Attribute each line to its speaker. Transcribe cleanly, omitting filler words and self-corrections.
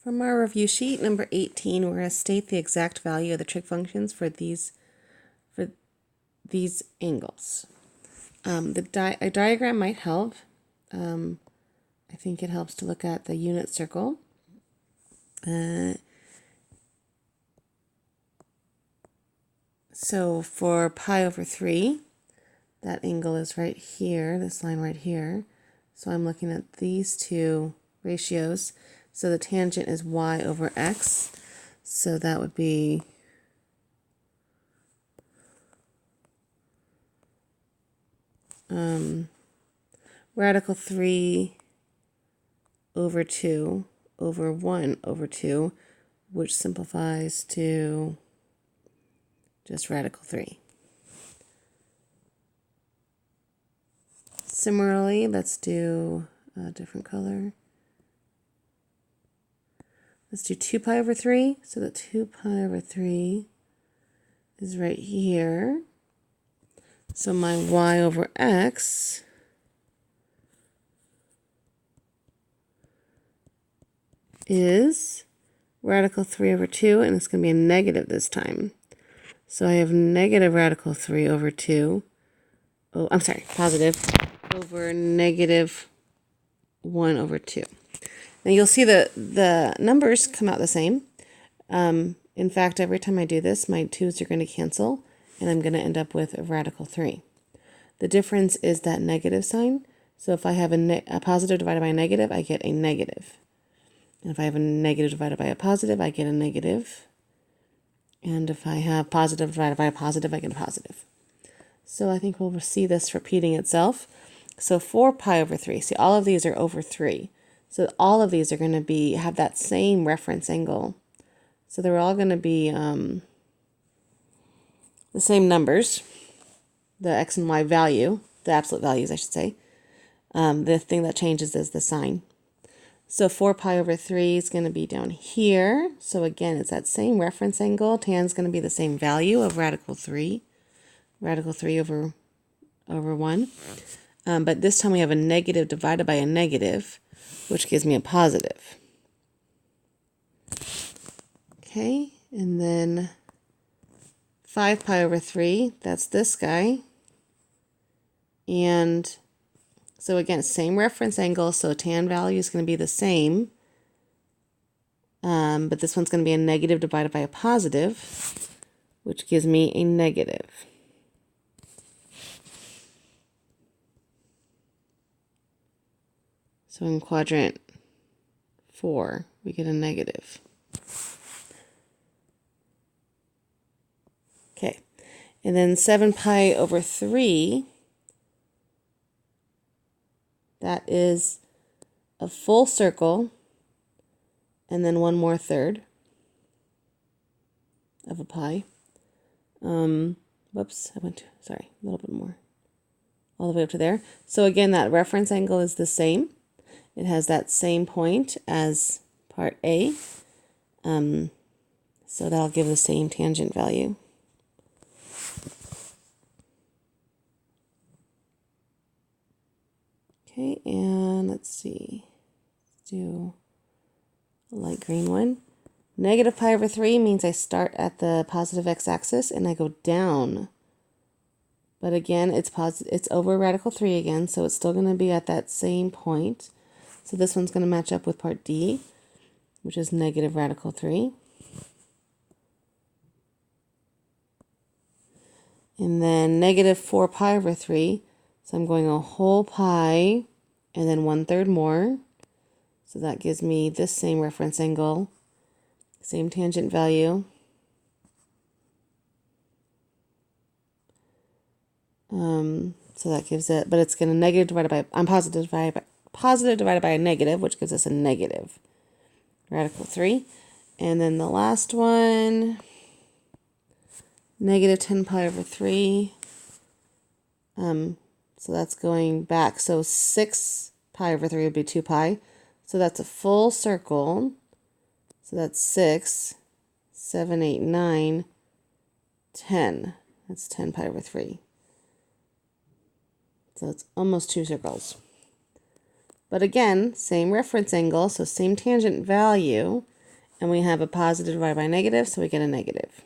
Speaker 1: From our review sheet, number 18, we're going to state the exact value of the trig functions for these angles. A diagram might help. I think it helps to look at the unit circle. So for pi over 3, that angle is right here, this line right here. So I'm looking at these two ratios. So the tangent is y over x. So that would be radical 3 over 2 over 1 over 2, which simplifies to just radical 3. Similarly, let's do a different color. Let's do 2 pi over 3. So the 2 pi over 3 is right here. So my y over x is radical 3 over 2, and it's going to be a negative this time. So I have negative radical 3 over 2. Oh, I'm sorry, positive over negative 1 over 2. Now you'll see the numbers come out the same. In fact, every time I do this, my 2's are going to cancel, and I'm going to end up with a radical 3. The difference is that negative sign. So if I have a positive divided by a negative, I get a negative. And if I have a negative divided by a positive, I get a negative. And if I have positive divided by a positive, I get a positive. So I think we'll see this repeating itself. So 4 pi over 3. See, all of these are over 3. So all of these are going to have that same reference angle. So they're all going to be the same numbers, the x and y value, the absolute values, I should say. The thing that changes is the sign. So 4 pi over 3 is going to be down here. So again, it's that same reference angle. Tan is going to be the same value of radical 3. Radical 3 over 1. But this time we have a negative divided by a negative, which gives me a positive. Okay, and then 5 pi over 3, that's this guy. And so again, same reference angle, so tan value is going to be the same. But this one's going to be a negative divided by a positive, which gives me a negative. So in quadrant 4, we get a negative. Okay, and then 7 pi over 3, that is a full circle, and then one more third of a pi. Whoops, a little bit more. All the way up to there. So again, that reference angle is the same. It has that same point as part A. So that'll give the same tangent value. Okay, and let's see. Let's do a light green one. Negative pi over 3 means I start at the positive x-axis and I go down. But again, it's over radical 3 again, so it's still going to be at that same point. So this one's going to match up with part D, which is negative radical 3. And then negative 4 pi over 3. So I'm going a whole pi and then 1/3 more. So that gives me this same reference angle, same tangent value. So that gives it, but it's going to negative divided by, positive divided by a negative, which gives us a negative radical 3. And then the last one, negative 10 pi over 3. So that's going back. So 6 pi over 3 would be 2 pi. So that's a full circle. So that's 6, 7, 8, 9, 10. That's 10 pi over 3. So it's almost 2 circles. But again, same reference angle, so same tangent value. And we have a positive divided by negative, so we get a negative.